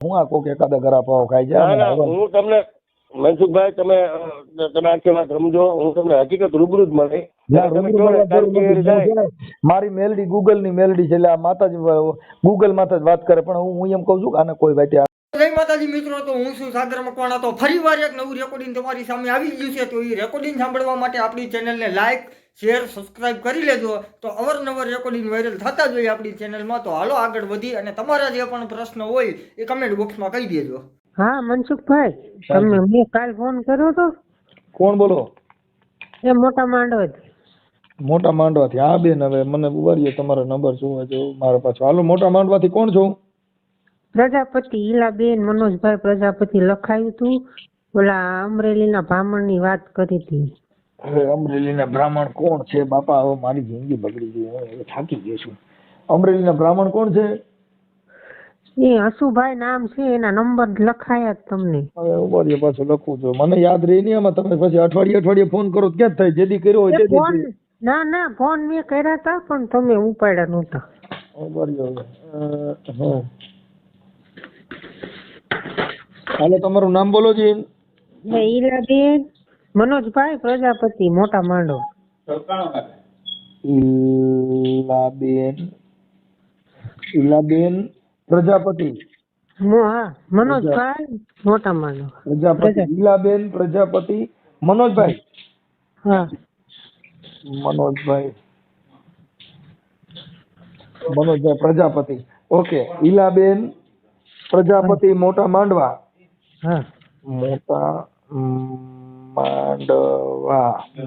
હું આ કોક એકાદા ગરા પાવ ખાઈ ના જાય ના હું તમને મનસુખભાઈ તમે આખી વાત સમજો. હું તમને હકીકત રૂબરૂ જ મળી. તમે કહો ને કામગીરી જાય. મારી મેલડી ગૂગલ ની મેલડી છે એટલે આ માતાજી ગૂગલ માં જ વાત કરે, પણ હું એમ કઉ છું કે આને કોઈ વાતે. જય માતાજી મિત્રો, તો હું છું સાગર મકવાણા. તો ફરી વાર એક નવું રેકોર્ડિંગ તમારી સામે આવી ગયું છે. તો એ રેકોર્ડિંગ સાંભળવા માટે આપણી ચેનલને લાઈક શેર સબસ્ક્રાઇબ કરી લેજો. તો અવારનવાર રેકોર્ડિંગ વાયરલ થતા જ હોય આપણી ચેનલમાં. તો હાલો આગળ વધી અને તમારા જે પણ પ્રશ્ન હોય એ કમેન્ટ બોક્સમાં કહી દેજો. હા મનસુખભાઈ, તમને મેં કાલ ફોન કર્યો તો. કોણ બોલો? એ મોટા માંડવાથી. મોટા માંડવાથી? હા બેન, હવે મને ઉભારીએ તમારો નંબર શું હોય જો મારા પાછો. હાલો, મોટા માંડવાથી કોણ છો? પ્રજાપતિ ઈલાબેન મનોજભાઈ પ્રજાપતિ લખાયું તું. ઓલા અમરેલીના બ્રાહ્મણની વાત કરી હતી. હવે અમરેલીના બ્રાહ્મણ કોણ છે બાપા? હવે મારી જિંદગી બગડી ગઈ, હું હવે થાકી ગયો છું. અમરેલીના બ્રાહ્મણ કોણ છે? એ હસુભાઈ નામ છે, એના નંબર લખાયા જ તમને. હવે ઉભારીએ પાછું લખું છું, મને યાદ રહી નહીં આમાં. તમે પછી અઠવાડિયે ફોન કરો ક્યાં થાય? જેદી કર્યો હોય ફોન ના ફોન મેં કર્યા હતા પણ તમે ઉપાડ્યા નહોતા. ઉભારીએ હવે. હાલો, તમારું નામ બોલો જી. ઈલાબેન મનોજભાઈ પ્રજાપતિ મોટા માંડો. ઈલાબેન પ્રજાપતિ. હા મનોજભાઈ મોટા માંડો. પ્રજાપતિ ઈલાબેન પ્રજાપતિ મનોજભાઈ. હા મનોજભાઈ પ્રજાપતિ. ઓકે, ઈલાબેન પ્રજાપતિ મોટા માંડવા. હા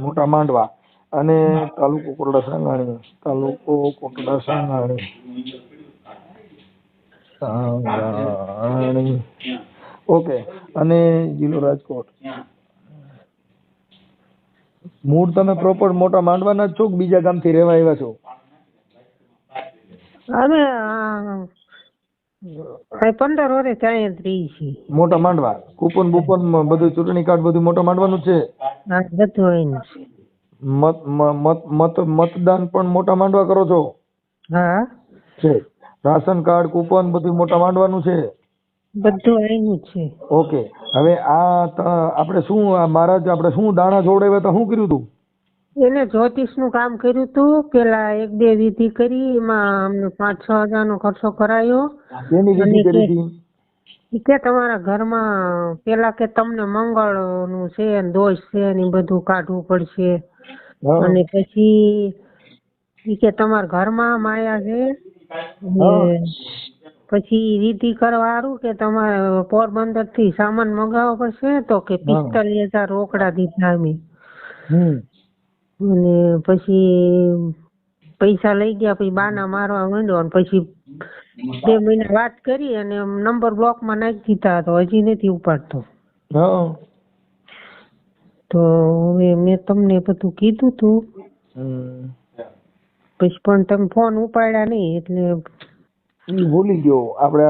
મોટા માંડવા અને તાલુકો કોટડા સાંગાણી. ઓકે, અને જિલ્લો રાજકોટ. મૂળ તમે પ્રોપર મોટા માંડવાના જ છો કે બીજા ગામથી રહેવા આવ્યા છો? અમે 15 વર્ષ ત્યાં જ રહી છીએ. મોટા માંડવા કૂપન બુપન બધું ચૂંટણી કાર્ડ બધું મોટા માંડવાનું છે? હા બધું એનું છે. મતદાન પણ મોટા માંડવા કરો છો? હા છે. રાશન કાર્ડ કૂપન બધું મોટા માંડવાનું છે? બધું એનું છે. ઓકે, હવે આપણે શું મહારાજ આપણે શું દાણા જોડાવ્યા હતા, શું કર્યું હતું? એને જ્યોતિષ નું કામ કર્યું હતું. પેલા 1-2 વિધિ કરી, એમાં અમને 5-6 હજાર નો ખર્ચો કરાયો. કેની વિધિ કરી હતી? કે તમારા ઘરમાં પેલા કે તમને મંગળ નું છે દોષ છે ને બધું કાઢવું પડશે. અને પછી કે તમારા ઘરમાં માયા છે. પછી વિધિ કરવા સારું કે તમારે પોરબંદર થી સામાન મંગાવવો પડશે. તો કે 45,000 રોકડા દીધા અમે. અને પછી પૈસા લઈ ગયા. પછી બાના મારવા માંડ્યો અને પછી 2 મહિના વાત કરી અને નંબર બ્લોક માં નાખી દીધા. તો હજી નથી ઉપાડતો. તો હવે મેં તમને બધું કીધું તું પછી પણ તમે ફોન ઉપાડ્યા નહીં એટલે ભૂલી ગયો. આપણે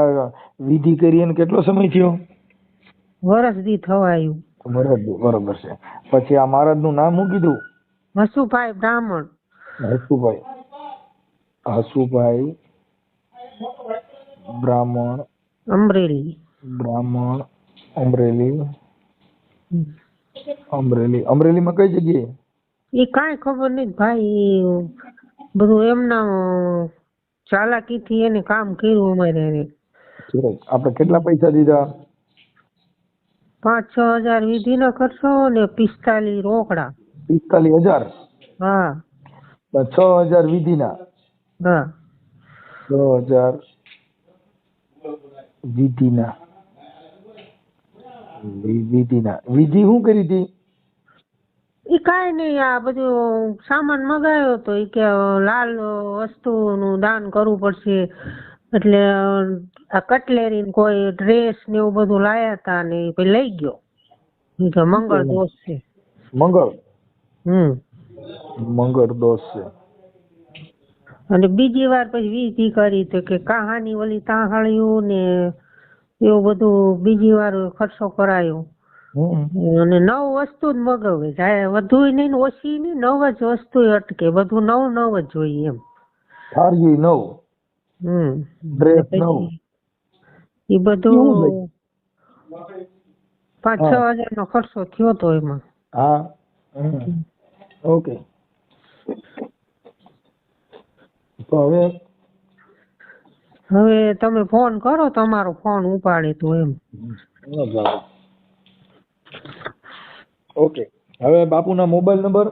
વિધિ કરી અને કેટલો સમય થયો? વરસ દી થવાયું. બરોબર છે. પછી આ મહારાજ નું નામ શું કીધું? હસુભાઈ બ્રાહ્મણ. હસુભાઈ બ્રાહ્મણ અમરેલી. અમરેલીમાં કઈ જગ્યાએ? એ કાંઈ ખબર નહીં ભાઈ. બધું એમના ચાલાકી થી એને કામ કર્યું અમારે. આપણે કેટલા પૈસા દીધા? 5-6 હજાર વિધિ ના ખર્ચો ને 45 રોકડા. 45,000? હા. 6,000 વિધિ ના? હા 6,000 વિધિ ના. વિધિ શું કરી હતી? એ કાંઈ નહીં, આ બધું સામાન મગાવ્યો તો એ કે લાલ વસ્તુ નું દાન કરવું પડશે. એટલે આ કટલેરી કોઈ ડ્રેસ ને એવું બધું લાયા હતા ને એ લઈ ગયો. મંગળ દોષ છે. મંગળ દોષ છે. અને બીજી વાર પછી વિધિ કરી તો કે કહાની ઓલી તાહળ્યું ને એવું બધું બીજી વાર ખર્ચો કરાયો. અને 9 વસ્તુ જ મગાવે. જાય વધુ નહીં ને ઓછી નહીં, 9 જ વસ્તુ અટકે. બધું 9 જ જોઈએ એમ. થાળી 9, ડ્રેસ 9, એ બધું કેવું 5-6 હજાર નો ખર્ચો થયો તો એમાં. હા ઓકે. તો હવે તમે ફોન કરો, તમારો ફોન ઉપાડે તો એમ. ઓકે. હવે બાપુના મોબાઈલ નંબર?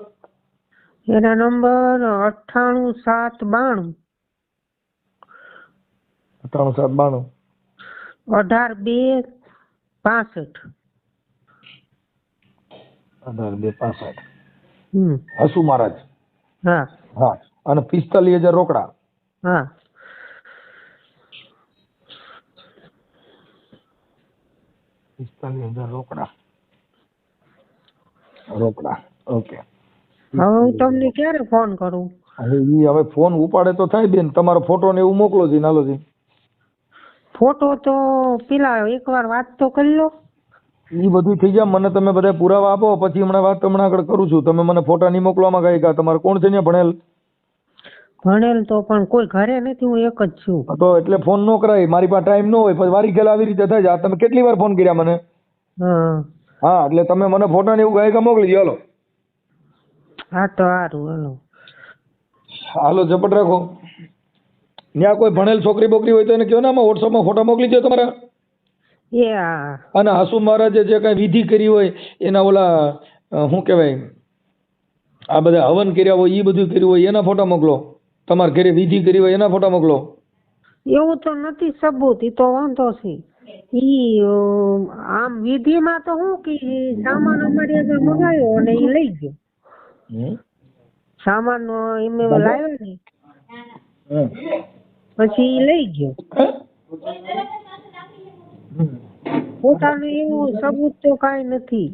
એના નંબર 98 792 18 2 65. 18 2 65. હસુ મહારાજ? હા હા. અને 45,000 રોકડા? હા. 45,000 રોકડા. રોકડા. ઓકે. હવે હું તમને ક્યારે ફોન કરું? હવે ફોન ઉપાડે તો થાય બેન. તમારો ફોટો ને એવું મોકલો જી નાલોજી. ફોટો તો પેલા એકવાર વાત તો કરી લો. એ બધું થઈ જાય. મને તમે બધા પુરાવા આપો પછી હમણાં વાત હમણાં આગળ કરું છું. તમે મને ફોટા નહીં મોકલવામાં કઈ કા તમારે કોણ છે ને ભણેલ? ભણેલ તો પણ કોઈ ઘરે નથી, હું એક જ છું. તો એટલે ફોન ન કરાય. મારી પાસે ટાઈમ ન હોય પછી વારી ખેલા આવી રીતે થાય છે. આ તમે કેટલી વાર ફોન કર્યા મને? હા હા એટલે તમે મને ફોટા ને એવું ગાયકા મોકલી દો. હાલો હા તો સારું. હાલો હાલો ઝપટ રાખો. ત્યાં કોઈ ભણેલ છોકરી બોકરી હોય તો એને કહો ને આમાં વોટ્સઅપમાં ફોટા મોકલી દો તમારા. એ હા. અને હસુ મહારાજે જે કઈ વિધિ કરી હોય એના ઓલા શું કહેવાય આ બધા હવન કર્યા હોય એ બધું કર્યું હોય એના ફોટા મોકલો. તમારા ઘરે વિધિ કરી હોય એના ફોટા મોકલો. એવું તો નથી સબૂત, એ તો વાંધો છે. ઈ આમ વિધિમાં તો શું કે સામાન અમારી આગળ મંગાવ્યો અને એ લઈ ગયો. સામાન એમને લાવ્યો ને પછી ઈ લઈ ગયો. પોતાનું એવું સબૂત તો કાંઈ નથી.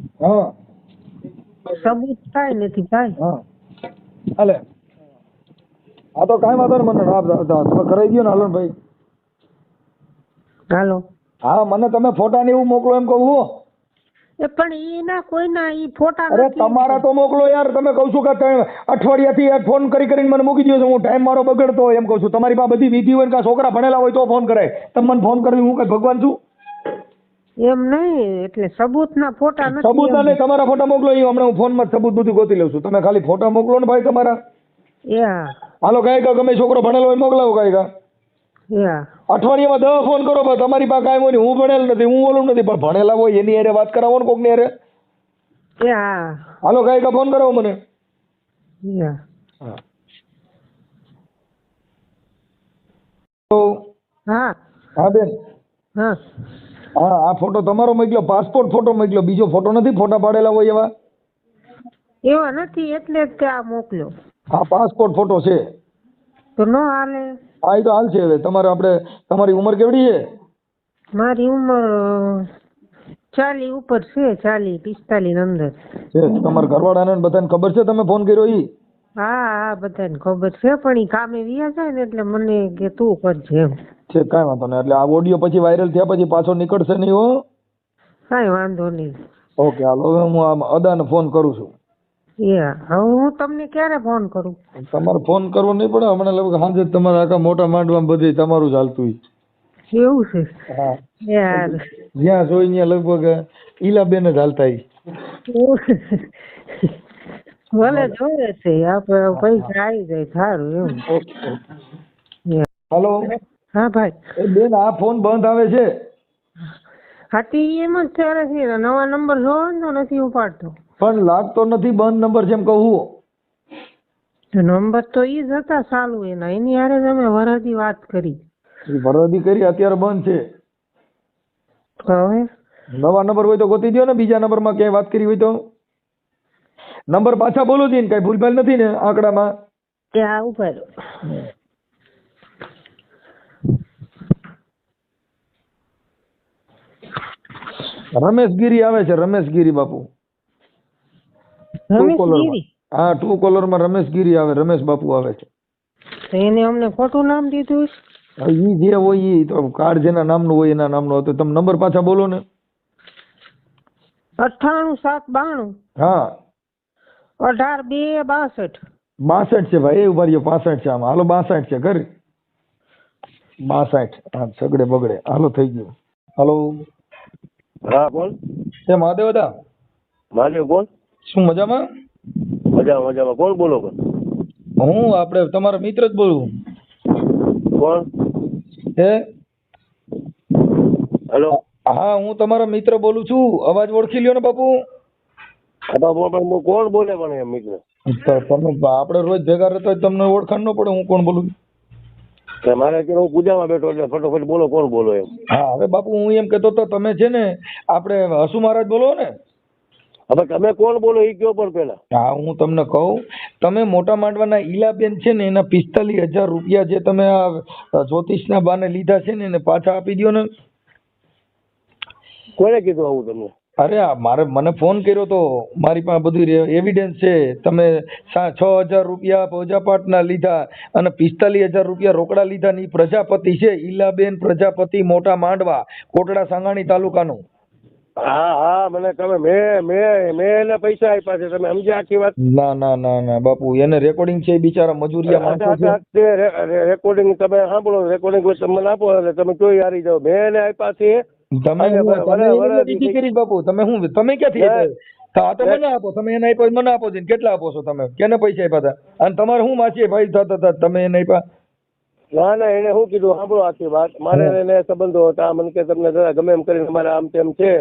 સબૂત કાંઈ નથી ભાઈ. હાલે આ તો કાંઈ વાંધો નહીં. મને તમે કરાવી દો ને. હાલો ભાઈ. હાલો હા મને તમે ફોટા ને એવું મોકલો એમ કહું. એ પણ એના કોઈના ઈ ફોટા અરે નથી. તમારા તો મોકલો યાર. તમે કહું છું કે અઠવાડિયાથી ફોન કરીને મને મૂકી દો છો. હું ટાઈમ મારો બગડતો હોય એમ કહું છું. તમારી પાસે બધી વિધિ હોય કે છોકરા ભણેલા હોય તો ફોન કરાય. તમે મને ફોન કરવી હું કઈ ભગવાન છું? એમ નહીં, એટલે સબૂતના ફોટા નથી. સબૂત ના નહીં. તમારા ફોટા મોકલો. એ હમણાં હું ફોનમાં સબૂત બધું ગોતી લઉં છું. તમે ખાલી ફોટા મોકલો ને ભાઈ તમારા. હાલો કઈ કા ગમે છોકરો ભણેલો હોય મોકલાવો કઈ કા. અઠવાડિયામાં 10 ફોન કરો પણ તમારી પાસે કાંઈ હોય નહીં. હું ભણેલ નથી, હું ઓલું નથી, પણ ભણેલા હોય એની હારે વાત કરાવો ને કોક ની હારે. હાલો કઈ કા ફોન કરાવો મને. હા હા બેન. હા હા આ ફોટો તમારો મોકલ્યો. પાસપોર્ટ ફોટો મોકલ્યો. બીજો ફોટો નથી ફોટા પાડેલા હોય એવા? એવા નથી એટલે જ ત્યાં મોકલ્યો. હા પાસપોર્ટ ફોટો છે તો ન હાલે? હા એ તો હાલ છે. હવે તમારે આપણે તમારી ઉંમર કેવડી છે? મારી ઉંમર 40 ઉપર છે. 40-45 અંદર છે. તમારા ઘરવાળાને બધાને ખબર છે તમે ફોન કર્યો? ઈ હા બધાને ખબર છે પણ ઈ કામે વ્યા જાય ને એટલે મને કે તું કરજે એમ. છે કાંઈ વાંધો નહીં. એટલે આ ઓડિયો પછી વાયરલ થયા પછી પાછો નીકળશે નહીં હો? કાંઈ વાંધો નહીં. ઓકે હાલો હવે હું આમ અદાને ફોન કરું છું. હવે હું તમને ક્યારે ફોન કરું? તમારે ફોન કરવો નહીં પડે હમણાં. લગભગ સાંજે તમારા આખા મોટા માંડવામાં બધે તમારું ચાલતું હોય. એવું છે? હા યાર જ્યાં જોઈ ત્યાં લગભગ ઈલાબેન જ હાલતા ભલે જોવે છે આપણે પૈસા આવી જાય સારું એમ. હાલો હા ભાઈ. એ બેન આ ફોન બંધ આવે છે. હાથી એમ જ ત્યારે છે. નવા નંબર જોવો ને તો નથી ઉપાડતો. પણ લાગતો નથી બંધ નંબર છે એમ કહું. નંબર તો ઈ જ હતા ચાલુ એના. એની હારે તમે વરદી વાત કરી. વરદી કરી અત્યારે બંધ છે. હવે નવા નંબર હોય તો ગોતી દો ને. બીજા નંબરમાં ક્યાંય વાત કરી હોય તો નંબર પાછા બોલો જી ને. કઈ ભૂલભાલ નથી ને આંકડામાં? ત્યાં ઉપર રમેશ ગીરી આવે છે. રમેશ ગીરી બાપુ. રમેશગીરી? હા ટ્રુ કોલર માં રમેશ ગીરી આવે. રમેશ બાપુ આવે છે. તો એને અમને ખોટું નામ દીધું? ઈ જે હોય ઈ તો કાર્ડ જેના નામનું હોય એના નામનું. તો તમે નંબર પાછા બોલો ને. 98 792 હા 18 2 62. 62 છે ભાઈ. એ ઉભા રહ્યો. 65 છે આમાં. હાલો 62 છે. કરી 62. હા સગડે બગડે. હાલો થઈ ગયું. હલો, હા બોલ. એ મહાદેવ હતા? મહાદેવ બોલ. શું મજામાં? મજામાં મજામાં. કોણ બોલો? હું આપણે તમારો મિત્ર જ બોલું. કોણ? હે? હેલો. હા, હું તમારો મિત્ર બોલું છું. અવાજ ઓળખી લ્યો ને બાપુ. કોણ બોલે પણ એમ મિત્ર? તો તમે આપણે રોજ ભેગા રહેતા હોય તમને ઓળખાણ ન પડે હું કોણ બોલું? મારે અત્યારે હું પૂજામાં બેઠો એટલે ફટોફટ બોલો કોણ બોલો એમ. હા, હવે બાપુ હું એમ કહેતો તો તમે છે ને આપણે હસુ મહારાજ બોલો ને? હવે તમે કોણ બોલો એ કયો પણ પેલા. હા, હું તમને કહું, તમે મોટા માંડવાના ઈલાબેન છે ને એના 45,000 રૂપિયા જે તમે આ જ્યોતિષના બાને લીધા છે ને એને પાછા આપી દ્યો ને. કોને કીધું આવું તમને? અરે મને ફોન કર્યો તો, મારી પાસે બધું એવિડન્સ છે. તમે 6,000 રૂપિયા પૂજાપાઠના લીધા અને 45,000 રૂપિયા રોકડા લીધા ની પ્રજાપતિ છે ઈલાબેન પ્રજાપતિ મોટા માંડવા કોટડા સાંગાણી તાલુકાનું. હા હા મને તમે મેં એને પૈસા આપ્યા છે. તમે સમજ્યા આખી વાત? ના ના ના ના બાપુ, એને રેકોર્ડિંગ છે, બિચારા મજૂરિયા માણસો છે. રેકોર્ડિંગ તમે સાંભળો, રેકોર્ડિંગ તમે મને આપો એટલે તમે જોઈ હારી જાઓ. મેં એને આપ્યા છે. તમે કરી બાપુ, તમે ક્યાંથી આપ્યા? તો મને આપો, તમે એને આપ્યો મને આપો છે. કેટલા આપો છો તમે? કેને પૈસા આપ્યા હતા? અને તમારે શું માસી ભાઈ થતા હતા તમે એને આપ્યા? ના ના એને શું કીધું સાંભળો આખી વાત. મારે એને સંબંધો હતા. મને કે તમને જરા ગમે એમ કરીને મારે આમ તેમ છે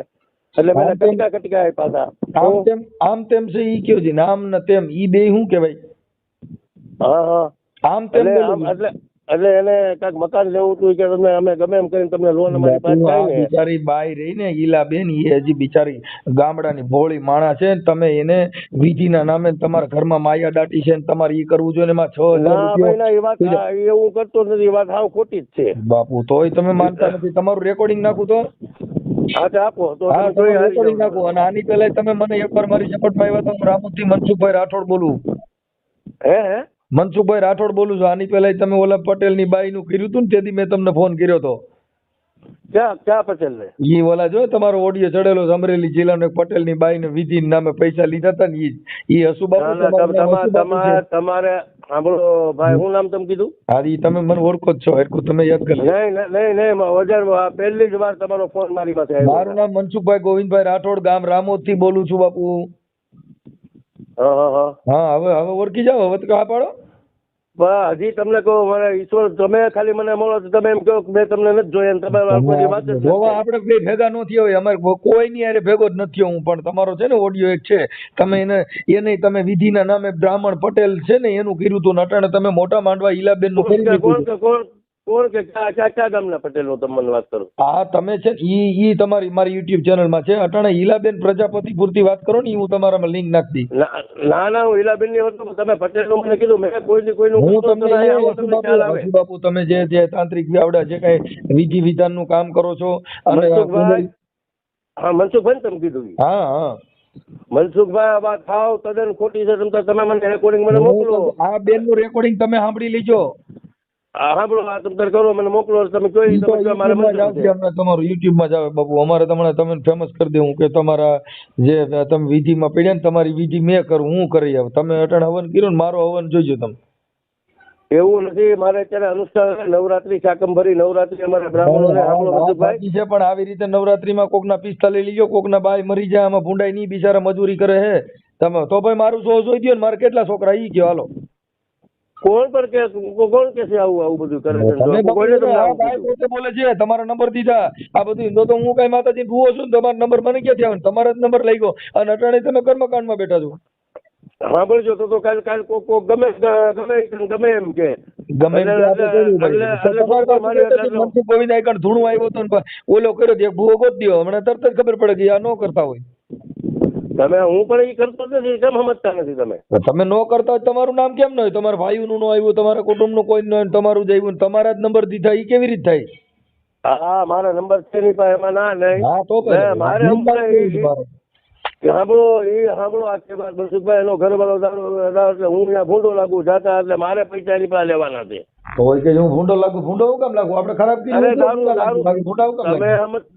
એટલે મેં કટકા આપ્યા હતા. આમ તેમ છે ઈ કયો છે ને આમ ને તેમ ઈ બે શું કહેવાય? હા હા આમ તેમ એટલે એને કાંઈક મકાન લેવું હતું કે તમને અમે ગમે એમ કરીને તમને લોન અમારી પાસે થાય ને. બિચારી બાઈ રહી ને ઈલાબેન, એ હજી બિચારી ગામડાની ભોળી માણસ છે. તમે એને વિધિના નામે તમારા ઘરમાં માયા દાટી છે ને તમારે ઈ કરવું જોઈએ ને એમાં 6,000 એ વાત એવું કરતો નથી. વાત સાવ ખોટી જ છે બાપુ. તોય તમે માનતા નથી. તમારું રેકોર્ડિંગ નાખું તો? હા તો આપો તો. હા, તમે રેકોર્ડિંગ નાખો. અને આની પહેલા તમે મને એકવાર મારી સપોર્ટમાં આવ્યા હતા. હું રામોદથી મનસુખભાઈ રાઠોડ બોલું. હે મનસુખભાઈ રાઠોડ બોલું છું. આની પહેલા તમે ઓલા પટેલની બાઈનું કર્યું હતું ને તેથી મેં તમને ફોન કર્યો હતો. ક્યાં પટેલ ને? ઈ ઓલા જો તમારો ઓડિયો ચડેલો છે, અમરેલી જિલ્લાનો પટેલની બાઈને વિધિના નામે પૈસા લીધા હતા ને ઈ હસુબાબુ. તમારે સાંભળો ભાઈ, શું નામ તમે કીધું? હા, ઈ તમે મને ઓળખો જ છો. હરખું તમે યાદ કરી. નહીં પહેલી જ વાર તમારો ફોન મારી પાસે આવ્યો. મારું નામ મનસુખભાઈ ગોવિંદભાઈ રાઠોડ, ગામ રામોદથી બોલું છું બાપુ. હા, હવે ઓળખી જાઓ. હવે તો હા પાડો. હજી તમને કહો, મારા ઈશ્વર તમે ખાલી મને મળો તો તમે એમ કહો કે મેં તમને નથી જોયા. તમારી વાત જોવા આપણે બે ભેગા ન થયા હોય, અમારે કોઈની હારે ભેગો જ નથી હું. પણ તમારો છે ને ઓડિયો એક છે, તમે એને તમે વિધિના નામે બ્રાહ્મણ પટેલ છે ને એનું કર્યું હતું. અટાણે તમે મોટા માંડવા ઈલાબેન નું કોણ કે ક્યાં ગામના પટેલ નું તમને વાત કરો? હા, તમે છે ઈ તમારી મારી યુટ્યુબ ચેનલ માં છે. અટાણે ઈલાબેન પ્રજાપતિ પૂરતી વાત કરો ને, હું તમારામાં લિંક નાખી દી. ના હું ઈલાબેન ની વાત. તમે પટેલ નું મને કીધું. મેં કોઈનું હું તમને બાપુ, તમે જે તાંત્રિક વ્યાવડા જે કઈ વિધિ વિધાન નું કામ કરો છો અને હા મનસુખભાઈ તમે કીધું. હા મનસુખભાઈ આ વાત થાવ તદ્દન ખોટી છે. તમે મને રેકોર્ડિંગ મને મોકલો. આ બેન નું રેકોર્ડિંગ તમે સાંભળી લેજો. સાંભળો, આ તમે કરો મને મોકલો. તમે જોઈ તમારું યુટ્યુબ માં જ આવે બાપુ. અમારે તમને ફેમસ કરી દેવું કે તમારા જે તમે વિધિમાં પડ્યા ને તમારી વિધિ મેં કરું, હું કરી આવું. તમે અટાણે હવન કર્યું ને, મારો હવન જોઈજો તમે. એવું નથી. મારે અત્યારે અનુષ્ઠાન નવરાત્રી શાકંભરી નવરાત્રી અમારે બ્રાહ્મણો છે. પણ આવી રીતે નવરાત્રીમાં કોકના પિસ્તા લઈ લીજો, કોકના બાય મરી જાય, આમાં ભૂંડાઈ નહીં, બિચારા મજૂરી કરે હે. તમે તો ભાઈ મારું શો જોઈ દો ને. મારે કેટલા છોકરા ઈ ગયો હાલો. કોણ કે છે આવું બધું કરે છે? બોલે છે તમારા નંબર દીધા આ બધું. તો હું કઈ માતાજી ભૂવો છું ને તમારો નંબર મને ક્યાંથી આવે? તમારા જ નંબર લઈ ગયો અને અટાણે તમે કર્મકાંડમાં બેઠા છો. હા બોલજો તો કાલ ગમે એમ કે ગમે ગોવિંદ આઈકણ ધૂણું આવ્યો હતો ને ઓલો કર્યો ભૂવો ગોત દો. હમણાં તરત જ ખબર પડે કે આ ન કરતા હોય. તમે હું પણ એ કરતો નથી. કેમ સમજતા નથી તમે ન કરતા હોય તમારું નામ કેમ ન હોય? તમારા ભાઈનું ન આવ્યું, તમારા કુટુંબનું કોઈ ન હોય, તમારું જ આવ્યું, તમારા જ નંબર દીધા, એ કેવી રીતે થાય? હા મારા નંબર છે નહીં પણ એમાં ના નહીં. હા તો મારે સાંભળો આ વાત મનસુખભાઈ, એનો ઘરવાળો દારૂ એટલે હું ત્યાં ભૂંડો લાગુ જાતા એટલે મારે પૈસા એની પાસે લેવાના છે. તો કે હું ભૂંડો લાગુ? ભૂંડો હું કામ લાગુ? આપણે ખરાબ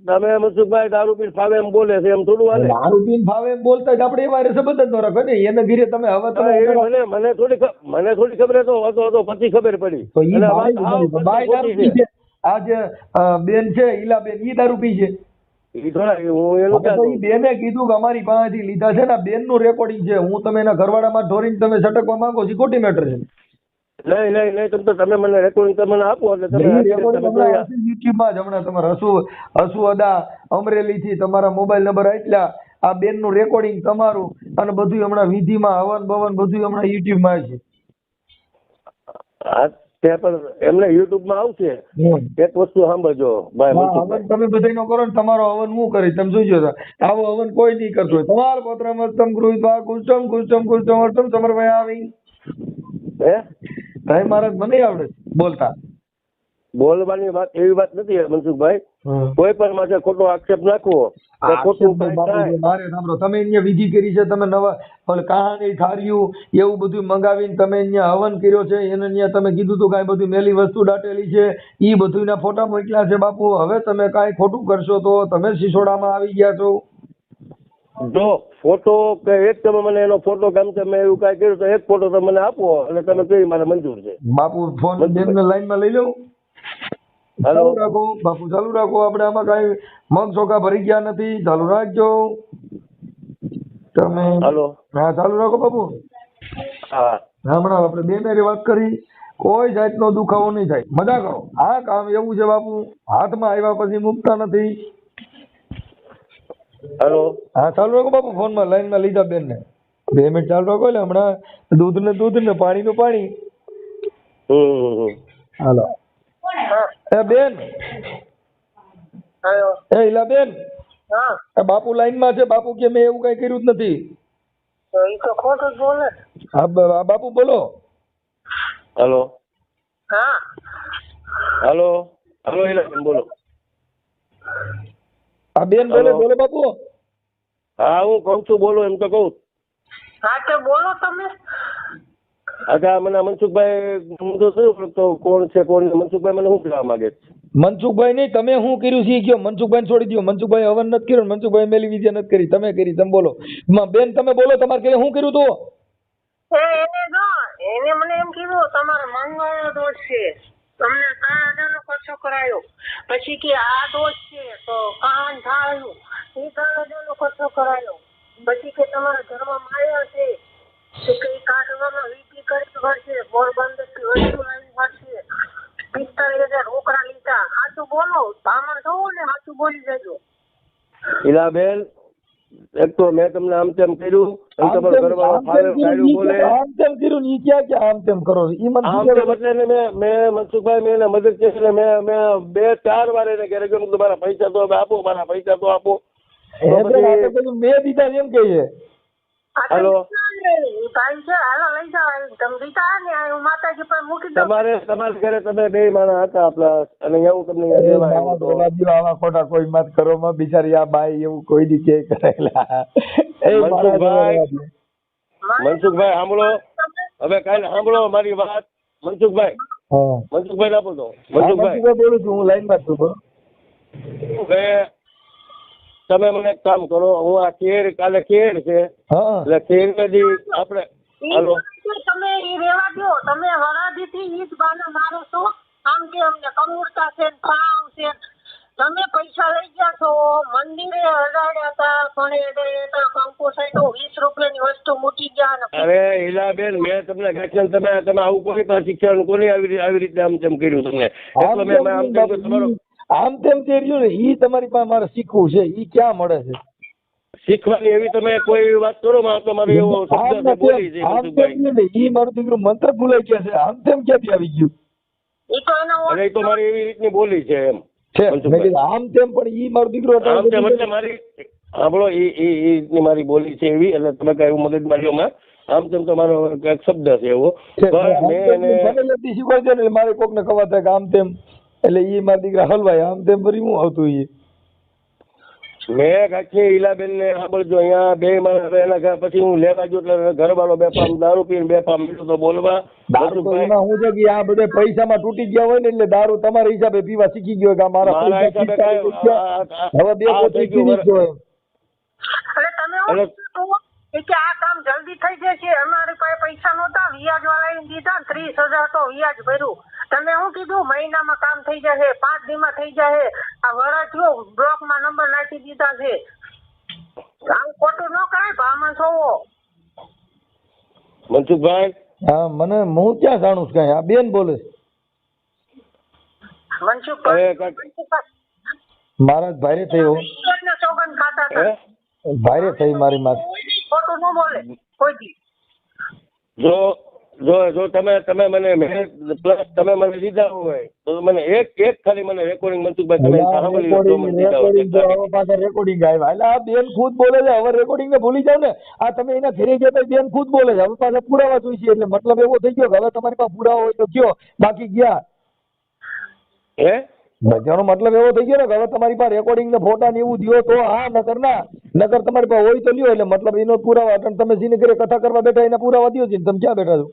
તમે મનસુખભાઈ દારૂ પીને ફાવે એમ બોલે છે, એમ થોડું હાલે? દારૂ પીને ફાવે એમ બોલતા જ આપણે એમાં સંબંધ જ ન રાખે ને. એને ઘીરે તમે હવે મને થોડી ખબર હતો પછી ખબર પડી. આ જે બેન છે ઈલાબેન ઈ દારૂ પી છે? ઈ થોડા હું એનું તો ઈ બેને કીધું કે અમારી પાસેથી લીધા છે ને બેન નું રેકોર્ડિંગ છે, હું તમે એના ઘરવાળામાં ઢોરીને તમે છટકવા માંગો છો, ખોટી મેટર છે. નહીં તમે મને રેકોર્ડિંગ તમને આપો એટલે તમે યુટ્યુબમાં જ હમણાં તમારે હસુ અદા અમરેલી થી તમારા મોબાઈલ નંબર આટલા આ બેન નું રેકોર્ડિંગ તમારું અને બધું હમણાં વિધિમાં હવન બવન બધું હમણાં યુટ્યુબમાં છે. હા તે પણ એમને યુટ્યુબમાં આવશે. એક વસ્તુ સાંભળજો ભાઈ, હવન તમે બધાનો કરો ને તમારો હવન હું કરી તમે જોજો, આવો હવન કોઈ નહીં કરતો. તમારા પત્રમસ્તમ ગૃહીત્વા કુષ્ટમ કુષ્ટમ કુષ્ટમ અષ્ટમ સમર્પય આવી. હે ભાઈ મહારાજ મને આવડે બોલતા. બોલવાની વાત એવી વાત નથી મનસુખભાઈ, કોઈ પણ માટે ખોટો આક્ષેપ નાખવો ખોટું મારે સાંભળો, તમે અહીંયા વિધિ કરી છે, તમે નવા કહાની થાળીયું એવું બધું મંગાવીને તમે અહીંયા હવન કર્યો છે, એને અહીંયા તમે કીધું હતું કાંઈ બધું મેલી વસ્તુ દાટેલી છે, એ બધુંના ફોટા મોકલ્યા છે બાપુ. હવે તમે કાંઈ ખોટું કરશો તો તમે સિસોડામાં આવી ગયા છો. જો ફોટો કે એક તમે મને એનો ફોટો કેમ છે મેં એવું કાંઈ કર્યું તો એક ફોટો તમે મને આપો એટલે તમે કહી મારે મંજૂર છે. બાપુ ફોન બેનને લાઈનમાં લઈ લઉં? ચાલુ રાખો બાપુ, ચાલુ રાખો. આપણે આમાં કાંઈ મગ ચોખા ભરી ગયા નથી, ચાલુ રાખજો તમે. હાલો હા ચાલુ રાખો બાપુ. હા હમણાં આપણે બેનરી વાત કરી, કોઈ જાતનો દુખાવો નહીં થાય, મજા કરો. આ કામ એવું છે બાપુ, હાથમાં આવ્યા પછી મૂકતા નથી. હાલો હા ચાલુ રાખો બાપુ. ફોનમાં લાઈનમાં લીધા બેનને 2 મિનિટ ચાલુ રાખો. એટલે હમણાં દૂધ ને પાણીનું પાણી. હાલો એ બેન, એ ઈલા બેન, બાપુ લાઈનમાં છે. બાપુ કે મેં એવું કઈ કર્યું જ નથી. હા બાપુ બોલો. હાલો હાલો હાલો ઈલા બોલો. આ બેન બોલે બોલો બાપુ. હા હું કઉ છું બોલો એમ તો કઉ. હા તો બોલો તમે. અચ્છા મને મનસુખભાઈ હું તો શું તો કોણ છે કોણ મનસુખભાઈ મને શું કહેવા માંગે છે? મનસુખભાઈ નહીં, તમે શું કર્યું છે કયો. મનસુખભાઈ છોડી દો. મનસુખભાઈ હવન નથી કર્યું, મનસુખભાઈ મેલી વિદ્યા નથી કરી, તમે કરી. તમે બોલો બેન, તમે બોલો તમારે કઈ શું કર્યું તું? એને મને એમ કીધું તમારે મંગળનો દોષ છે, તમને 3,000 ખર્ચો કરાયો. પછી કે આ દોષ છે તો કાન થાળ્યું, એ 3,000 ખર્ચો કરાયો. પછી કે તમારા ઘરમાં માયા છે તો કે કાઢવામાં વીટી કરવી પડશે, પોરબંદર થી વસ્તુ લાવવી પડશે, 45,000 રોકડા લીધા. સાચું બોલો, બ્રાહ્મણ થવું ને સાચું બોલી જજો. ઈલાબેન એક તો મેં તમને આમ તેમ કર્યું, તમારો ઘરવાળો ફાડ્યું બોલે આમ તેમ કર્યું ને ઈ ક્યાં આમ તેમ કરો છો? ઈ આમ તેમ એટલે મેં મનસુખભાઈ મેં એને મદદ કરી એટલે મેં 2-4 વાર એને ઘરે ગયો મારા પૈસા તો આપો, મારા પૈસા તો આપો. મેં દીધા એમ કહીએ. હાલો ભાઈ છે, હાલો લઈ જાઓ. તમે દીધા ને હું માતાજી પર મૂકી દઉં. તમારા ઘરે તમે 2 માણસ હતા આપણા અને એવું તમને દેવા આવા ખોટા કોઈ મત કરો માં બિચારી આ બાઈ એવું કોઈ દી કે કરેલા. મનસુખભાઈ સાંભળો, હવે કાલે સાંભળો મારી વાત. મનસુખભાઈ આપો તો. મનસુખભાઈ બોલું છું, હું લાઈનમાં છું. તમે મને એક કામ કરો, હું આ કાલે કેર છે એટલે કેર માંથી આપણે હાલો તમે ઈ રેવા દો. તમે હરાજીથી ઈ જ બાના મારો છો. આમ કે અમને કમુરતા છે ને ફાવ છે. તમે પૈસા લઈ ગયા છો, મંદિરે અડાડ્યા હતા, પણ એ કંકુ સાઈડ 20 રૂપિયાની વસ્તુ મૂકી ગયા ને. અરે હીલાબેન મેં તમને ગાંઠિયા તમે આવું કોઈ પણ શિક્ષણ કોની આવી રીતે આમ તેમ કર્યું તમને? એટલે મેં આમ તેમ તમારો આમ તેમ કર્યું ને ઈ તમારી પાસે મારે શીખવું છે, ઈ ક્યાં મળે છે શીખવાની? એવી તમે કોઈ વાત કરો માં તો મારી એવો શબ્દ બોલી છે મનસુખભાઈ. ઈ મારું દીકરું મંત્ર ભૂલાઈ ગયા છે. આમ તેમ ક્યાંથી આવી ગયું? અરે એ તો મારી એવી રીતની બોલી છે એમ આમ તેમ. પણ ઈ મારું દીકરો આમ તેમ એટલે મારી સાંભળો એ રીતની મારી બોલી છે એવી, એટલે તમે કઈ મગજ માર્યોમાં આમ તેમ તો મારો એક શબ્દ છે એવો. શીખવાય છે ને મારે કોક ને ખબર થાય કે આમ તેમ, એટલે ઈ મારા દીકરા હલવાય આમ તેમ ભરી હું આવતું ઈ. મેં કાંઈ ઈલાબેન ને સાંભળજો, અહીંયા 2 માણસ એના પછી હું લેવા ગયો એટલે ઘરવાળો બેફામ દારૂ પીને બેફામ મીઠું તો બોલવા. હું છે કે આ બધા પૈસામાં તૂટી ગયા હોય ને એટલે દારૂ તમારા હિસાબે પીવા શીખી ગયો કે મારા હિસાબે હવે 2 બોટલ પીવી ગયો એમ. કે આ કામ જલ્દી થઈ જશે. અમારી પાસે પૈસા નહોતા, વ્યાજ વાળા દીધા, 30,000 તો વ્યાજ ભર્યું. તમે શું કીધું મહિનામાં કામ થઈ જશે 5 દીમાં થઈ જશે આ વરસ થયો બ્લોકમાં નંબર નાખી દીધા છે આમ ખોટું ન કરાય ભામણ છોવો મનસુખભાઈ હા મને હું ક્યાં જાણું છું કાંઈ આ બેન બોલે છે. મનસુખભાઈ મારા જ ભાઈરે થયો સોગંદ ખાતા હતા ભાઈરે થઈ મારી માથે ખોટું ન બોલે કોઈ દી જો જો જો તમે મને પ્લસ તમે મને દીધા હોય તો મને એક ખાલી મને રેકોર્ડિંગ મનસુખભાઈ તમે સાંભળી લો તો મને દીધા હોય. રેકોર્ડિંગ આવ્યા એટલે આ બેન ખુદ બોલે છે હવે રેકોર્ડિંગ ને ભૂલી જાવ ને આ તમે એના ઘરે ગયા તો બેન ખુદ બોલે છે હવે પાછા પુરાવા જોઈએ એટલે મતલબ એવો થઈ ગયો કે હવે તમારી પાસે પુરાવા હોય તો કયો બાકી ગયા હે બધાનો મતલબ એવો થઈ ગયો ને કે હવે તમારી પાસે રેકોર્ડિંગ ને ફોટા ને એવું દ્યો તો હા નકર ના નકર તમારી પાસે હોય તો લ્યો એટલે મતલબ એનો પુરાવા અટણ તમે જેને ઘરે કથા કરવા બેઠા એના પુરાવા દ્યો છે તમે ક્યાં બેઠા છો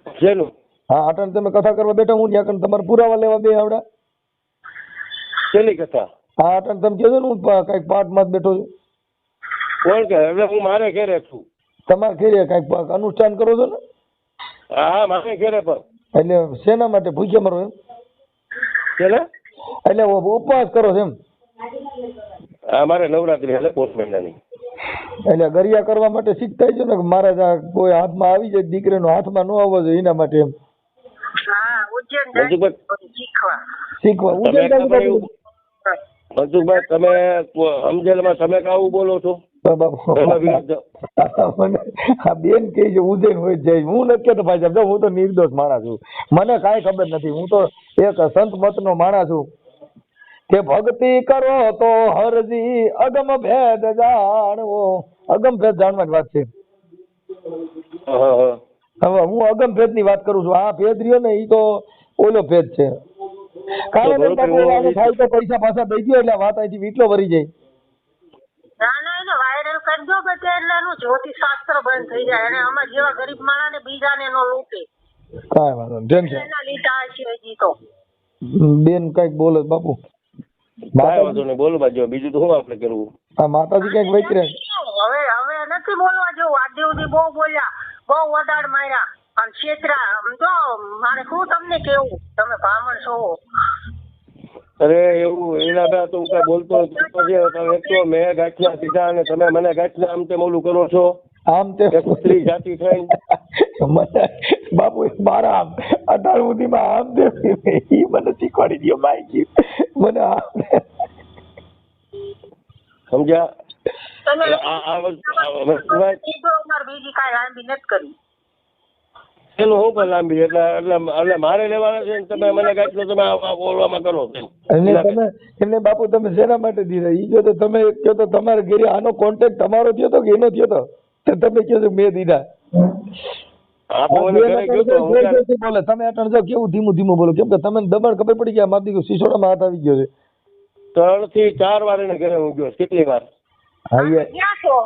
શેનું હા અટણ તમે કથા કરવા બેઠા હું ત્યાં તમારે પુરાવા લેવા બે આવડા શેની કથા હા અટણ તમે કહો છો ને હું કઈક પાઠમાં જ બેઠો છું કોણ કે એટલે હું મારે ઘેરે છું તમારે ઘરે કઈક અનુષ્ઠાન કરો છો ને હા મારે ઘેરે પણ એટલે શેના માટે ભૂખ્યા મરો એમ ચલે એટલે ઉપવાસ કરો છો એમ હા મારે નવરાત્રી એટલે પોષ મહિનાની એટલે ગરિયા કરવા માટે શીખતા છો ને કે મારા આ કોઈ હાથમાં આવી જાય દીકરીનો હાથમાં ન આવવો જોઈએ એના માટે એમ હા ઉજ્જૈન મનસુખભાઈ શીખવા તમે ખબર એવું મનસુખભાઈ તમે સમજેલમાં તમે કાવું બોલો છો એમાં વિરુદ્ધ આ બેન કે છે ઉજ્જૈન હોય જાય હું નથી કહેતો ભાઈ સાહેબ હું તો નિર્દોષ માણસ છું મને કાંઈ ખબર નથી હું તો એક સંત મતનો માણસ છું કે ભક્તિ કરો તો હરજી અગમ ભેદ જાણવો અગમ ભેદ જાણવાની વાત છે હવે હું અગમ ભેદ ની વાત કરું છું આ ભેદ રહ્યો ને એ તો ઓલો ભેદ છે કારણ થાય તો પૈસા પાછા દઈ દો એટલે વાત અહીંથી વીટલો ભરી જાય ના ના એને વાયરલ કરી દો બધે એટલે એનું જ્યોતિષ શાસ્ત્ર બંધ થઈ જાય અને અમારા જેવા ગરીબ માણસને બીજાને નો લૂંટે કાંઈ વાંધો નહીં ટેન્શન એના લીધા છે હજી તો બેન કઈક બોલે બાપુ કાંઈ વાંધો નહીં બોલો બાજુ બીજું તો શું આપણે કરવું હા માતાજી કઈક વૈતરે હવે નથી બોલવા જેવું આદિ સુધી બહુ બોલ્યા બહુ વડાડ માર્યા અને છેતરા સમજો મારે શું તમને કેવું તમે બ્રાહ્મણ છો અરે એવું એના બા તો હું કઈ બોલતો નથી એક તો મેં ગાંઠિયા સીધા અને તમે મને ગાંઠિયા આમ તેમ ઓલું કરો છો આમ તે એક સ્ત્રી જાતિ થઈ મને બાપુ મારા આમ 18 સુધીમાં આમ તે ઈ મને શીખવાડી દો માઈકી મને આમ સમજ્યા તમે બીજી કાંઈ લાંબી નથી કરી એનું હું પણ લાંબી એટલે મારે લેવાના છે ને તમે મને ગાંઠિયો તમે બોલવામાં કરો એટલે બાપુ તમે શેના માટે દીધા ઈ જો તો તમે કહો તો તમારે ઘરે આનો કોન્ટેક્ટ તમારો થયો તો કે એનો થયો તો તમે કહો છો મેં દીધા બોલે તમે અટણ જો કેવું ધીમું ધીમું બોલો કેમ કે તમે દબાણ ખબર પડી ગયા મારી દીકરો સિસોડામાં હાથ આવી ગયો છે 3 થી 4 વાર એને ઘરે હું ગયો કેટલી વાર ક્યાં છો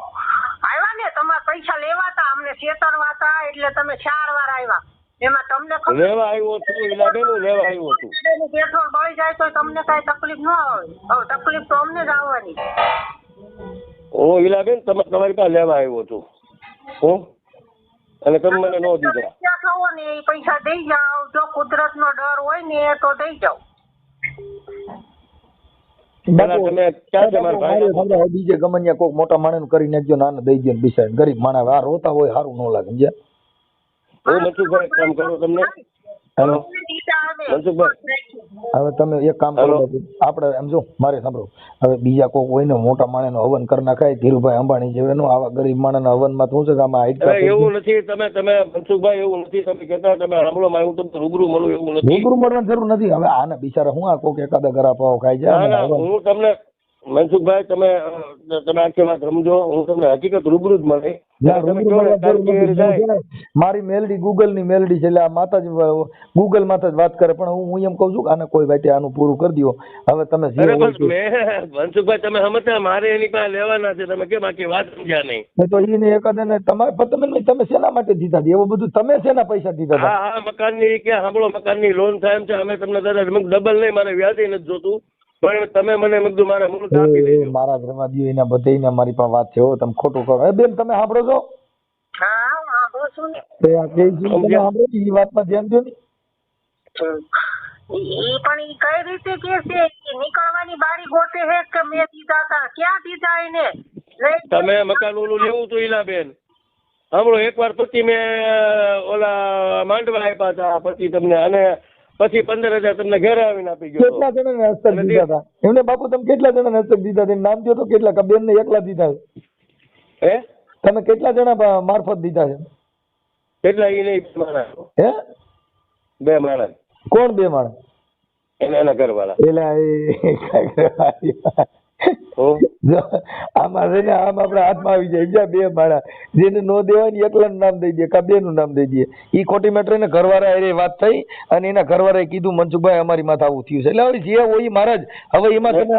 આવ્યા ને તમારે પૈસા લેવાતા અમને છેતરવા હતા એટલે તમે 4 વાર આવ્યા એમાં તમને લેવા આવ્યો છું ઇલાબેન લેવા આવ્યો છું પેટ્રોલ બળી જાય તો તમને કઈ તકલીફ ન આવે હવે તકલીફ તો અમને જ આવવાની હું ઇલાબેન તમારી પાસે લેવા આવ્યો છું હું અને તમે મને ન દીધા ક્યાં થવો ને એ પૈસા દઈ જાઓ જો કુદરત નો ડર હોય ને તો દઈ જાઓ બીજે ગમન્યા કોક મોટા માણસ કરી નાખજો નાના દઈ ગયો બિચાર ગરીબ માણસ આ રોતા હોય સારું ન લાગે સમજ્યા મનસુખભાઈ કામ કરો તમને હેલો મનસુખભાઈ હવે તમે એક કામ કરો આપણે એમ જો મારે સાંભળો હવે બીજા કોક હોય ને મોટા માણસ નો હવન કરી નાખાય ધીરુભાઈ અંબાણી જેવા આવા ગરીબ માણસ ના હવન માં શું છે કે આમાં એવું નથી તમે મનસુખભાઈ એવું નથી તમે કહેતા તમે સાંભળો હું તમને રૂબરૂ મળું એવું નથી રૂબરૂ મળવાની જરૂર નથી હવે આના બિચારા હું આ કોક એકાદા ગરા પાવ ખાઈ જાય હું તમને મનસુખભાઈ તમે આખી વાત સમજો હું તમને હકીકત રૂબરૂ જ મળે મારી મેલડી ગૂગલ ની મેલડી છે એટલે આ માતાજી ગૂગલ માં જ વાત કરે પણ હું એમ કઉ છું કે આને કોઈ વાતે આનું પૂરું કરી દો હવે તમે મનસુખભાઈ તમે સમજતા મારે એની પાસે લેવાના છે તમે કેમ આખી વાત સમજ્યા નહીં તો એને એકાદા તમે શેના માટે દીધા એવું બધું તમે શેના પૈસા દીધા હા મકાનની કે સાંભળો મકાનની લોન થાય એમ છે અમે તમને દાદા ડબલ નહીં મારે વ્યાજે નથી જોતું પણ તમે મને મગદું મારા મુહૂર્ત આપી દેજો મારા ઘરમાં દો એના બધા મારી પાસે વાત છે તમે ખોટું કરો બેન તમે સાંભળો છો હા સાંભળો છું ને એ વાતમાં ધ્યાન દો ને ઈ પણ ઈ કઈ રીતે કે છે કે નીકળવાની બારી ગોતે હે કે મેં દીધા તા? ક્યાં દીધા એને? તમે મકાન ઓલું લેવું તો ઈલાબેન સાંભળો, એકવાર પછી મેં ઓલા માંડવા આપ્યા હતા, પછી તમને અને પછી 15,000 તમને ઘરે આવીને આપી ગયો કેટલા જણાને હસ્તક દીધા હતા એમને બાપુ? તમે કેટલા જણાને હસ્તક દીધા હતા? નામ કહો તો કેટલા? કે બેન ને એકલા દીધા છે? હે તમે કેટલા જણા મારફત દીધા છે? કેટલા ઈ નહીં માણસ, હે 2 માણસ. કોણ 2 માણસ? એના ઘરવાળા. એલા જો આમાં છે ને આમ આપડે હાથમાં આવી જાય બીજા 2 માણસ જેને નો દેવાય ને એકલાનું નામ દઈ દે કા 2 નું નામ દઈ દે. ઈ ખોટી મેટર ને ઘરવાળા એ વાત થઈ અને એના ઘરવાળાએ કીધું મનસુખભાઈ અમારી માથે આવું થયું છે. એટલે હવે જે હોય મહારાજ, હવે એમાં તમે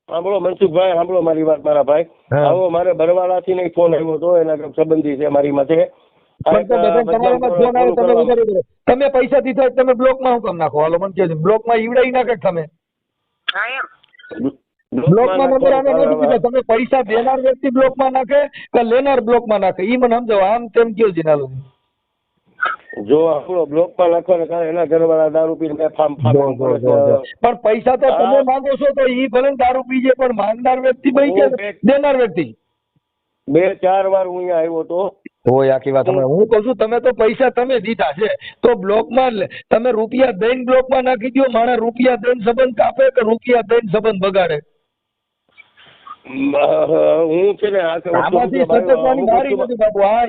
સાંભળો મનસુખભાઈ, સાંભળો મારી વાત મારા ભાઈ. આવો મારે બરવાળાથી નહીં ફોન આવ્યો હતો, એના સંબંધી છે મારી માથે. તમે પૈસા દીધા તમે બ્લોક માં હું કામ નાખો? હાલો મને કહો, બ્લોક માં ઈવડાવી નાખે તમે? બ્લોક માં નંબર આને નથી દીધા. તમે પૈસા દેનાર વ્યક્તિ બ્લોક માં નાખે કે લેનાર બ્લોક માં નાખે? ઈ મને સમજાવો. આમ તેમ કયો જીનાલો જો આપણો બ્લોક માં નાખવાને કારણે એના ઘરવાળા દારૂ પીને પણ પૈસા તો તમે માંગો છો તો ઈ ભલે દારૂ પીજે, પણ માંગનાર વ્યક્તિ ભાઈ કે દેનાર વ્યક્તિ? 2-4 વાર હું અહીંયા આવ્યો હતો. હોય આખી વાત. હું કઉ છું તમે તો પૈસા તમે દીધા છે તો બ્લોક માં તમે રૂપિયા દઈને બ્લોક માં નાખી દો. માણસ રૂપિયા દઈને સંબંધ કાપે કે રૂપિયા દઈને સંબંધ બગાડે? હું છે ને આમાંથી સચકવાની મારી નથી બાપુ. હા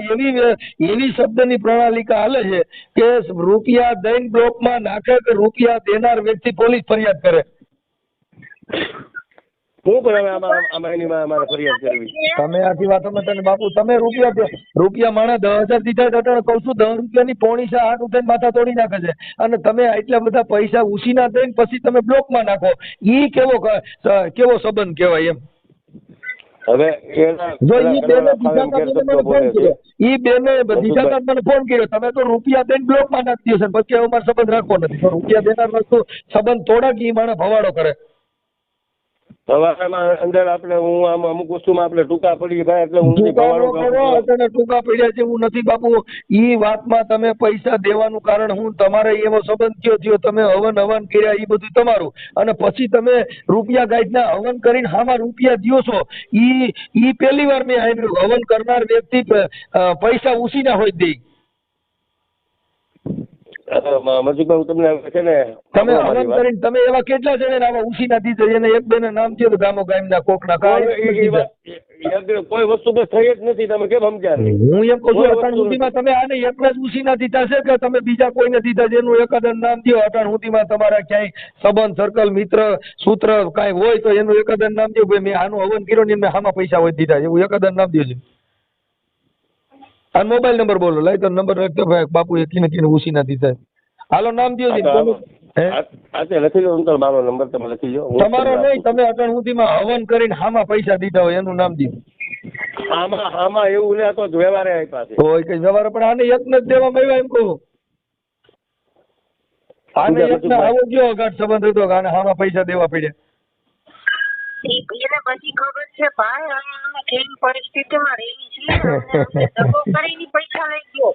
એવી શબ્દની પ્રણાલિકા હાલે છે કે રૂપિયા દઈને બ્લોક માં નાખે કે રૂપિયા દેનાર વ્યક્તિ પોલીસ ફરિયાદ કરે. હું પણ આમાં એની મારે ફરિયાદ કરવી? તમે આખી વાત તને બાપુ તમે રૂપિયા માણસ 10,000 દીધા હતા. કઉ છું 10 રૂપિયાની પોણી છે 8 ઉઠીને માથા તોડી નાખે છે અને તમે એટલા બધા પૈસા ઉછીના દઈને પછી તમે બ્લોક માં નાખો. ઈ કેવો સંબંધ કહેવાય એમ? હવે જો ઈ બેને દીધા મને ફોન કર્યો, તમે તો રૂપિયા દઈને બ્લોક માં નાખી દેશે પછી અમારે સંબંધ રાખવો નથી. તો રૂપિયા દેનાર વસ્તુ સંબંધ તોડા કે ઈ માણસ ભવાડો કરે? અંદર આપણે હું આમ અમુક વસ્તુમાં આપણે ટૂંકા પડી ગયા એટલે હું ટૂંકા પડ્યા છે હું નથી બાપુ. ઈ વાતમાં તમે પૈસા દેવાનું કારણ હું તમારે એવો સંબંધ કયો થયો, તમે હવન કર્યા એ બધું તમારું, અને પછી તમે રૂપિયા ગાઈડના હવન કરીને હામાં રૂપિયા દ્યો છો. ઈ પહેલી વાર મેં સાંભળ્યું. હવન કરનાર વ્યક્તિ પૈસા ઉછીના હોય દે. મનસુખભાઈ તમને છે ને તમે હવન કરીને તમે એવા કેટલા જણા આવા ઉછીના દીધા એને 1-2 નામ થયો તો ગામો ગામના કોકના કોઈ વસ્તુ બસ થઈ જ નથી. તમે કેમ સમજ્યા? હું એમ કહું છું અટાણ સુધીમાં તમે આને એકલા જ ઉછીના દીધા છે કે તમે બીજા કોઈને દીધા જેનું એકાદ નામ થયો? અટાણ સુધીમાં તમારા ક્યાંય સંબંધ સર્કલ મિત્ર સૂત્ર કાંઈ હોય તો એનું એકાદ નામ થયું ભાઈ મેં આનું હવન કર્યો ને મેં આમાં પૈસા હોય દીધા એવું એકાદ નામ થયું છે? આ મોબાઈલ નંબર બોલો, લાઈ તો નંબર રાખતો ભાઈ બાપુ એકીને કીને ઉછીના દીધા. હાલો નામ દો લખી લો. મારો નંબર તમે લખી લો. તમારો નહીં, તમે અટાણ સુધીમાં હવન કરીને હામાં પૈસા દીધા હોય એનું નામ દો. આમાં એવું ને તો વ્યવહારે આપ્યા છે હોય કઈ વ્યવહાર, પણ આને એક ને જ દેવામાં આવ્યા એમ કહું. આને એક ને આવો ગયો ગાઢ સંબંધ હતો આને હામાં પૈસા દેવા પડ્યા. એને બધી ખબર છે ભાઈ, અમે કેવી પરિસ્થિતિમાં રહી છીએ, દગો કરીને પૈસા લઈ ગયો.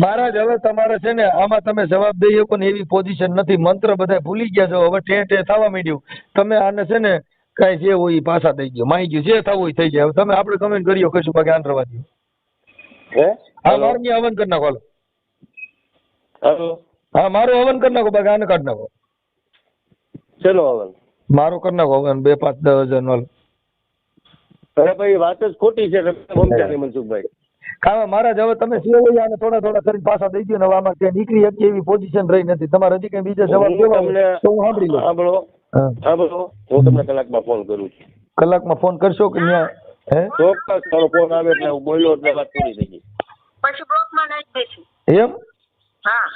મહારાજ હવે તમારે છે ને આમાં તમે જવાબ દઈ શકો ને એવી પોઝિશન નથી. મંત્ર બધા ભૂલી ગયા છો, હવે ઠે થવા માંડ્યું. તમે આને છે ને કઈ જે હોય પાછા દઈ ગયો, માહી ગયું જે થવું હોય થઈ જાય. તમે આપણે કમેન્ટ કર્યો કશું બાકી આન રવા દો. હા મારું હવન કરી નાખો. હા મારું હવન કરી નાખો બાકી આને કાઢી નાખો. ચલો હવન મારો કરી નાખો હવન 2, 5, 10 હજાર નો. અરે ભાઈ વાત જ ખોટી છે મનસુખભાઈ. હા મહારાજ હવે તમે સેવ હોય આને થોડા કરીને પાછા દઈ દો ને. હવે આમાં ક્યાં નીકળી શકીએ એવી પોઝિશન રહી નથી. તમારે હજી કઈ બીજા જવાબ દેવા તો હું સાંભળી લઉં. સાંભળો હું તમને કલાકમાં ફોન કરું છું. કલાકમાં ફોન કરશો કે ત્યાં? ચોક્કસ તારો ફોન આવે એટલે હું બોલ્યો એટલે વાત પૂરી થઈ ગઈ. પછી બ્લોકમાં નાખી દેશું. એમ? હા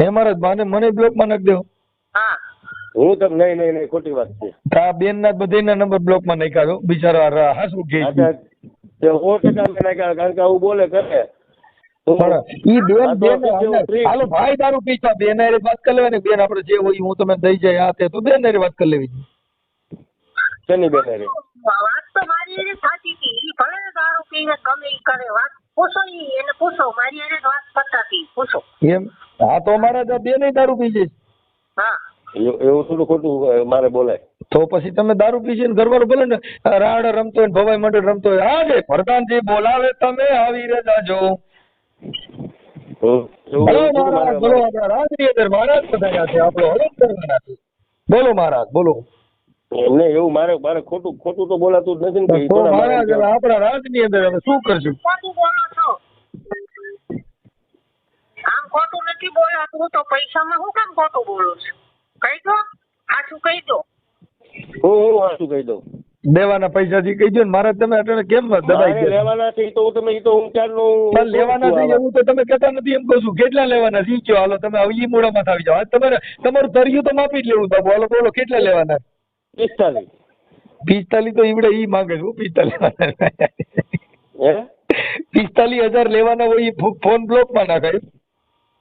એ મહારાજ મને બ્લોકમાં નાખી દેવો. હા હું તમને નહીં ખોટી વાત છે. આ બેન ના બધાના નંબર બ્લોકમાં નાખ્યા દો બિચારા હાસુ કે 100% કારણ કે આવું બોલે કરે. ઈ બેન હાલો ભાઈ દારૂ પીતા બેન હારે વાત કરી લેવાની. બેન આપણે જે હોય હું તમે દઈ જાય આ તે તો બેન હારે વાત કરી લેવી. શેની બેન હારે વાત તો મારી હારે સાચી હતી. ઈ ભલે દારૂ પીને ગમે ઈ કરે, વાત પૂછો એને પૂછો. મારી હારે વાત કરતા હતી પૂછો. એમ હા તો અમારા બે નહીં દારૂ પી જઈશ હા એવું થોડું ખોટું મારે બોલાય. તો પછી તમે દારૂ પીશે ને ઘરવાળો બોલે ને રાડ રમતો હોય ને ભવાઈ મંડળ રમતો હોય હા જે પ્રધાનજી બોલાવે તમે આવી રે જાજો. એવું બોલો થોડું મહારાજ મારે- બોલો આપણા રાજની અંદર મહારાજ બધાયા છે આપણો હરણ કરવાના છે. બોલો મહારાજ બોલો. એમને એવું મારે ખોટું તો બોલાતું જ નથી ને કે તો થોડા મારે મહારાજ હવે આપણા રાજની અંદર હવે શું કરશું? ખોટું બોલો છો આમ ખોટું નથી બોલાતું તો પૈસામાં હું કામ ખોટું બોલું છું કહી દો આછું કહી દો હું આ શું કહી દઉં. દેવાના પૈસાથી કહી દો ને મહારાજ તમે અટાણે કેમ દબાઈ મારે ગયા? લેવાના છે ઈ તો તમે ઈ તો હું ક્યારનું પણ લેવાના છે એવું તો તમે કહેતા નથી એમ કહું છું. કેટલા લેવાના છે ઈ કયો હાલો તમે હવે ઈ મૂળામાં આવી જાઓ. આજ તમારું તરિયું તો માપી જ લેવું બાબુ. હાલો બોલો કેટલા લેવાના? 45. 45 તો ઈવડે ઈ માંગે છે 45 હે 45,000 લેવાના હોય ઈ ફોન બ્લોકમાં નાખાય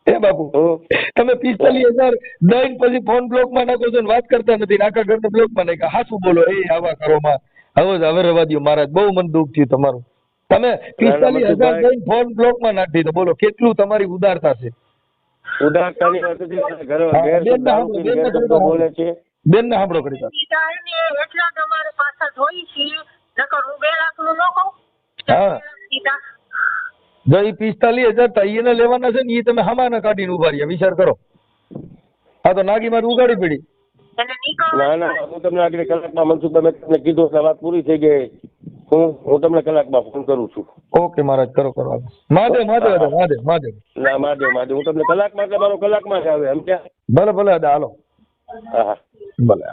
એ બાપુ. હું તમે 45,000 દઈને પછી ફોન બ્લોકમાં નાખો છો ને વાત કરતા નથી ને આખા ઘરને બ્લોકમાં નાખ્યા. હાચું બોલો એ આવા કરો માં હવે રવા દ્યો મહારાજ. બહુ મન દુઃખ થયું તમારું. તમે 45,000 દઈને ફોન બ્લોકમાં નાખી દીધો. બોલો કેટલું તમારી ઉદારતા છે. ઉદારતાની વાત નથી. ઘરે હા, ઘેર બેન ના દારૂ બેન પીને ના ઘેર બોલે છે. બેન ને સાંભળો કરી સીધા હે ને એટલા તમારે પાછા જોઈ છીએ નકર હું 2 લાખનું ન કહું હા સીધા જો ઈ 45,000 તૈયને લેવાના છે ને ઈ તમે હમાના કાઢીને ઉભા રહ્યા વિચાર કરો. હા તો નાગી મારી ઉગાડી પડી. એને નીકળ ના હું તમને આગળ કલાકમાં મનસુખભાઈ મેં તમને કીધું એટલે વાત પૂરી થઈ ગઈ. હું તમને કલાકમાં ફોન કરું છું. ઓકે મહારાજ કરો મહાદેવ ના મહાદેવ હું તમને કલાકમાં એટલે મારો કલાકમાં જ આવે એમ ક્યાં. ભલે હાલો હા ભલે.